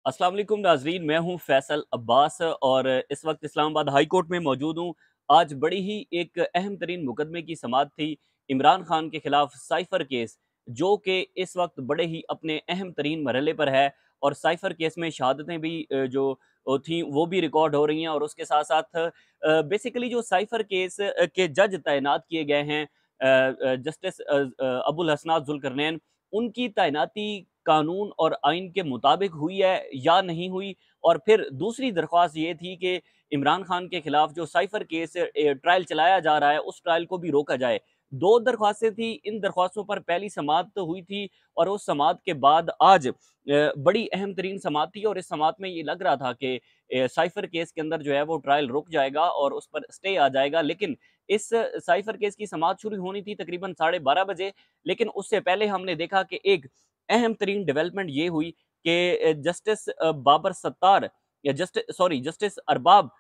अस्सलाम वालेकुम नाजरीन, मैं हूं फैसल अब्बास और इस वक्त इस्लामाबाद हाई कोर्ट में मौजूद हूं। आज बड़ी ही एक अहम तरीन मुकदमे की समाअत थी इमरान खान के खिलाफ साइफर केस, जो कि इस वक्त बड़े ही अपने अहम तरीन मरहले पर है। और साइफर केस में शहादतें भी जो थी वो भी रिकॉर्ड हो रही हैं। और उसके साथ साथ बेसिकली जो साइफर केस के जज तैनात किए गए हैं, जस्टिस अबुल हसनात जुल्करनैन, उनकी तैनाती कानून और आइन के मुताबिक हुई है या नहीं हुई। और फिर दूसरी दरख्वास्त ये थी कि इमरान खान के खिलाफ जो साइफर केस ट्रायल चलाया जा रहा है उस ट्रायल को भी रोका जाए। दो दरख्वास्तें थी। इन दरख्वास्तों पर पहली समाअत तो हुई थी और उस समाअत के बाद आज बड़ी अहम तरीन समाअत थी। और इस समाअत में ये लग रहा था कि साइफर केस के अंदर जो है वो ट्रायल रुक जाएगा और उस पर स्टे आ जाएगा। लेकिन इस साइफर केस की समाअत शुरू होनी थी तकरीबन 12:30 बजे। लेकिन उससे पहले हमने देखा कि एक अहम तरीन डेवलपमेंट ये हुई कि जस्टिस बाबर सत्तार या जस्टिस अरबाब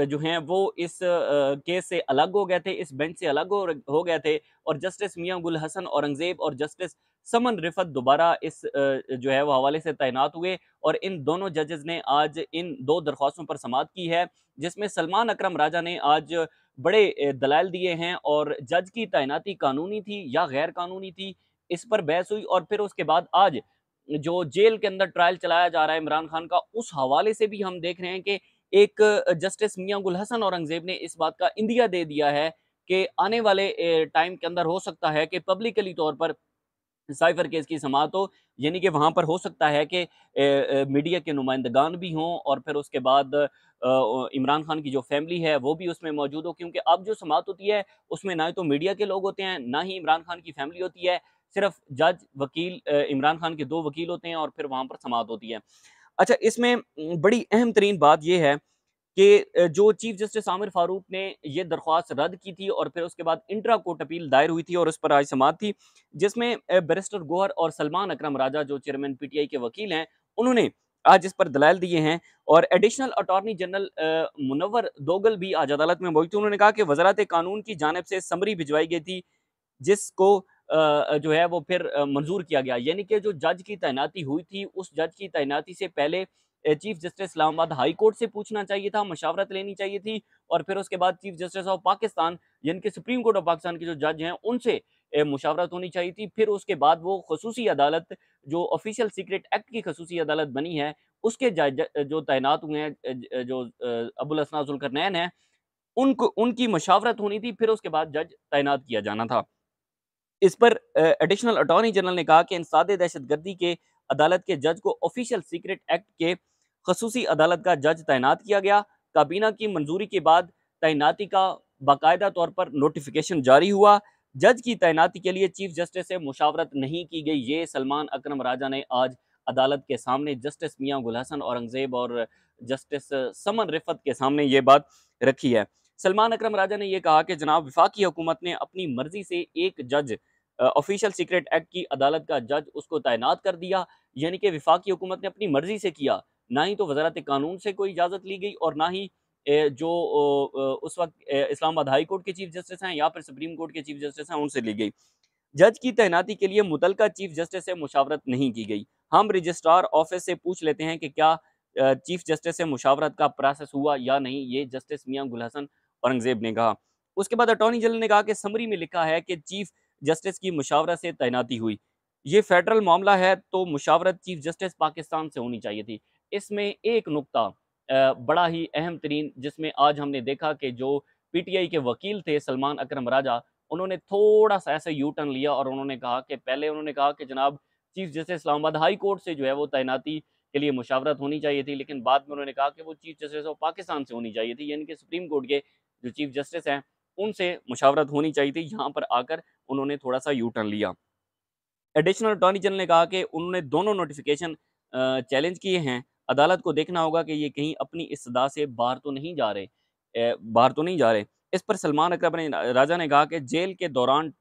जो हैं वो इस केस से अलग हो गए थे, इस बेंच से अलग हो गए थे। और जस्टिस मियां गुल हसन औरंगजेब और जस्टिस समन रिफत दोबारा इस जो है वो हवाले से तैनात हुए। और इन दोनों जजेस ने आज इन दो दरख्वास्तों पर समाअत की है, जिसमें सलमान अकरम राजा ने आज बड़े दलाइल दिए हैं। और जज की तैनाती कानूनी थी या गैर कानूनी थी, इस पर बहस हुई। और फिर उसके बाद आज जो जेल के अंदर ट्रायल चलाया जा रहा है इमरान खान का, उस हवाले से भी हम देख रहे हैं कि एक जस्टिस मियां गुल हसन औरंगजेब ने इस बात का इंदिया दे दिया है कि आने वाले टाइम के अंदर हो सकता है कि पब्लिकली तौर पर साइफर केस की समाअत हो। यानी कि वहां पर हो सकता है कि मीडिया के नुमाइंदगान भी हों और फिर उसके बाद इमरान खान की जो फैमिली है वो भी उसमें मौजूद हो। क्योंकि अब जो समाअत होती है उसमें ना तो मीडिया के लोग होते हैं, ना ही इमरान खान की फैमिली होती है। सिर्फ जज, वकील, इमरान खान के दो वकील होते हैं और फिर वहां पर समाअत होती है। अच्छा, इसमें बड़ी अहम तरीन बात यह है कि जो चीफ जस्टिस आमिर फारूक ने ये दरख्वास्त रद्द की थी और फिर उसके बाद इंट्रा कोर्ट अपील दायर हुई थी और उस पर आज समाअत थी, जिसमें बैरिस्टर गोहर और सलमान अकरम राजा जो चेयरमैन पीटीआई के वकील हैं, उन्होंने आज इस पर दलाइल दिए हैं। और एडिशनल अटॉर्नी जनरल मुनव्वर दोगल भी आज अदालत में मौजूद थे। उन्होंने कहा कि वजारत कानून की जानिब से समरी भिजवाई गई थी, जिसको जो है वो फिर मंजूर किया गया। यानी कि जो जज की तैनाती हुई थी, उस जज की तैनाती से पहले chief justice Islamabad high court से पूछना चाहिए था, मशावरत लेनी चाहिए थी। और फिर उसके बाद चीफ जस्टिस ऑफ पाकिस्तान, यानी कि सुप्रीम कोर्ट ऑफ पाकिस्तान के जो जज हैं, उनसे मुशावरत होनी चाहिए थी। फिर उसके बाद वो खसूसी अदालत, जो ऑफिशियल सीक्रेट एक्ट की खसूसी अदालत बनी है, उसके जज जो तैनात हुए हैं, जो अबुल हसनात जुल्करनैन है, उनको उनकी मशावरत होनी थी। फिर उसके बाद जज तैनात किया जाना था। इस पर एडिशनल अटॉर्नी जनरल ने कहा कि इंसदाद दहशतगर्दी के अदालत के जज को ऑफिशियल सीक्रेट एक्ट के खसूसी अदालत का जज तैनात किया गया। काबीना की मंजूरी के बाद तैनाती का बाकायदा तौर पर नोटिफिकेशन जारी हुआ। जज की तैनाती के लिए चीफ जस्टिस से मुशावरत नहीं की गई। ये सलमान अकरम राजा ने आज अदालत के सामने जस्टिस मियां गुल हसन औरंगजेब और जस्टिस समन रिफत के सामने ये बात रखी है। सलमान अकरम राजा ने यह कहा कि जनाब, विफाकी हुकूमत ने अपनी मर्जी से एक जज, ऑफिशियल सीक्रेट एक्ट की अदालत का जज, उसको तैनात कर दिया। यानी कि विफाकी हुकूमत ने अपनी मर्जी से किया, ना ही तो वजारत कानून से कोई इजाज़त ली गई और ना ही जो उस वक्त इस्लामाबाद हाई कोर्ट के चीफ जस्टिस हैं या फिर सुप्रीम कोर्ट के चीफ जस्टिस हैं उनसे ली गई। जज की तैनाती के लिए मुतलका चीफ जस्टिस से मुशावरत नहीं की गई। हम रजिस्ट्रार ऑफिस से पूछ लेते हैं कि क्या चीफ जस्टिस से मुशावरत का प्रोसेस हुआ या नहीं। ये जस्टिस मियां गुल हसन औरंगजेब ने कहा। उसके बाद अटॉर्नी जनरल ने कहा कि समरी में लिखा है कि चीफ जस्टिस की मुशावरत से तैनाती हुई। ये फेडरल मामला है तो मुशावरत चीफ जस्टिस पाकिस्तान से होनी चाहिए थी। इसमें एक नुक्ता बड़ा ही अहम तरीन, जिसमें आज हमने देखा कि जो पीटीआई के वकील थे सलमान अकरम राजा, उन्होंने थोड़ा सा ऐसे यू टर्न लिया और उन्होंने कहा कि पहले उन्होंने कहा कि जनाब, chief justice Islamabad high court से जो है वो तैनाती के लिए मुशावरत होनी चाहिए थी। लेकिन बाद में उन्होंने कहा कि वो चीफ जस्टिस ऑफ पाकिस्तान से होनी चाहिए थी, यानी कि सुप्रीम कोर्ट के जो चीफ जस्टिस हैं उनसे मुशावरत होनी चाहिए थी। यहाँ पर आकर उन्होंने थोड़ा सा यू टर्न लिया। एडिशनल अटॉर्नी जनरल ने कहा कि उन्होंने दोनों नोटिफिकेशन चैलेंज किए हैं। अदालत को देखना होगा कि ये कहीं अपनी इस्तदा से बाहर तो नहीं जा रहे, बाहर तो नहीं जा रहे। इस पर सलमान अकरम राजा ने कहा कि जेल के दौरान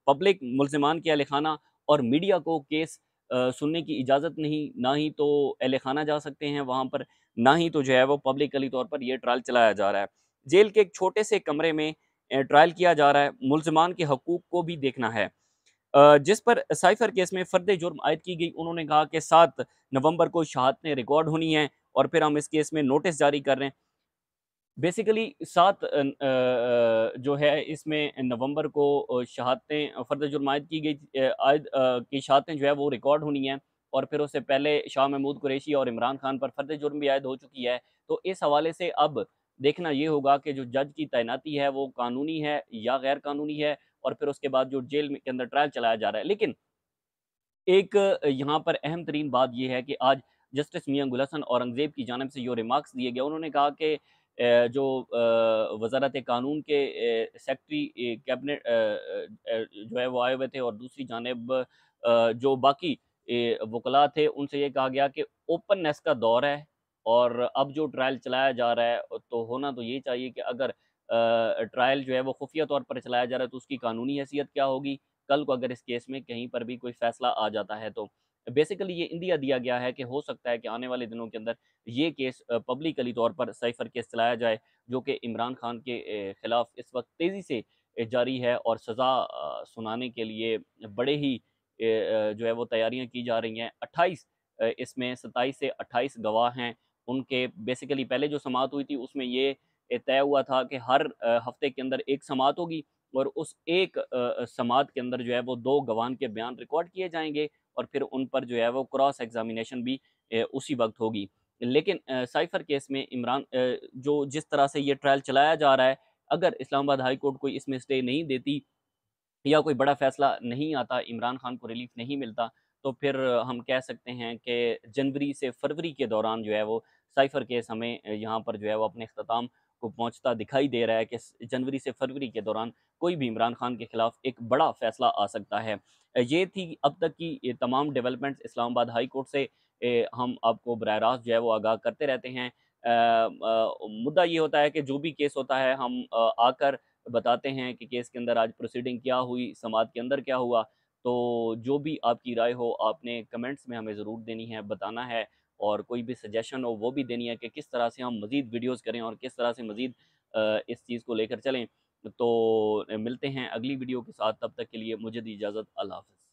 पब्लिक मुल्जिमान के अहलखाना और मीडिया को केस सुनने की इजाज़त नहीं, ना ही तो अहलखाना जा सकते हैं वहाँ पर, ना ही तो जो है वो पब्लिकली तौर पर ये ट्रायल चलाया जा रहा है। जेल के एक छोटे से कमरे में ट्रायल किया जा रहा है। मुल्जिमान के हकूक़ को भी देखना है। जिस पर साइफर केस में फ़र्द जुर्म आयद की गई। उन्होंने कहा कि 7 नवंबर को शहादतें रिकॉर्ड होनी हैं और फिर हम इस केस में नोटिस जारी कर रहे हैं। बेसिकली 7 जो है इसमें नवंबर को शहादतें फ़र्द जुर्म आयद की गई, की शहादतें जो है वो रिकॉर्ड होनी हैं और फिर उससे पहले शाह महमूद कुरैशी और इमरान खान पर फ़र्द जुर्म भी आयद हो चुकी है। तो इस हवाले से अब देखना ये होगा कि जो जज की तैनाती है वो कानूनी है या गैर कानूनी है, और फिर उसके बाद जो जेल में के अंदर ट्रायल चलाया जा रहा है। लेकिन एक यहाँ पर अहम तरीन बात ये है कि आज जस्टिस मियां गुल हसन औरंगज़ेब की जानिब से जो रिमार्क्स दिए गए, उन्होंने कहा कि जो वज़ारत कानून के सेक्रेटरी कैबिनेट जो है वो आए हुए थे, और दूसरी जानिब जो बाकी वकला थे उनसे ये कहा गया कि ओपननेस का दौर है और अब जो ट्रायल चलाया जा रहा है तो होना तो ये चाहिए कि अगर ट्रायल जो है वो खुफिया तौर पर चलाया जा रहा है तो उसकी कानूनी हैसियत क्या होगी, कल को अगर इस केस में कहीं पर भी कोई फैसला आ जाता है तो। बेसिकली ये इंडिया दिया गया है कि हो सकता है कि आने वाले दिनों के अंदर ये केस पब्लिकली तौर पर साइफर केस चलाया जाए, जो कि इमरान खान के खिलाफ इस वक्त तेज़ी से जारी है और सज़ा सुनाने के लिए बड़े ही जो है वो तैयारियां की जा रही हैं। 28 इसमें 27 से 28 गवाह हैं। उनके बेसिकली पहले जो समाअत हुई थी उसमें ये तय हुआ था कि हर हफ्ते के अंदर एक समाअत होगी और उस एक समाअत के अंदर जो है वो 2 गवाह के बयान रिकॉर्ड किए जाएँगे और फिर उन पर जो है वो क्रॉस एग्ज़ामिनेशन भी उसी वक़्त होगी। लेकिन साइफ़र केस में जो जिस तरह से ये ट्रायल चलाया जा रहा है, अगर इस्लामाबाद हाई कोर्ट कोई इसमें स्टे नहीं देती या कोई बड़ा फ़ैसला नहीं आता, इमरान खान को रिलीफ़ नहीं मिलता, तो फिर हम कह सकते हैं कि जनवरी से फरवरी के दौरान जो है वो साइफ़र केस हमें यहाँ पर जो है वो अपने इख्तिताम को पहुँचता दिखाई दे रहा है कि जनवरी से फरवरी के दौरान कोई भी इमरान खान के खिलाफ एक बड़ा फ़ैसला आ सकता है। ये थी अब तक की ये तमाम डेवलपमेंट्स इस्लामाबाद हाई कोर्ट से। हम आपको बराह रास्त जो है वो आगाह करते रहते हैं। मुद्दा ये होता है कि जो भी केस होता है हम आकर बताते हैं कि केस के अंदर आज प्रोसीडिंग क्या हुई, समाअत के अंदर क्या हुआ। तो जो भी आपकी राय हो आपने कमेंट्स में हमें ज़रूर देनी है, बताना है, और कोई भी सजेशन हो वो भी देनी है कि किस तरह से हम मज़ीद वीडियोज़ करें और किस तरह से मज़ीद इस चीज़ को लेकर चलें। तो मिलते हैं अगली वीडियो के साथ, तब तक के लिए मुझे दी इजाज़त। अल्लाह हाफ़िज़।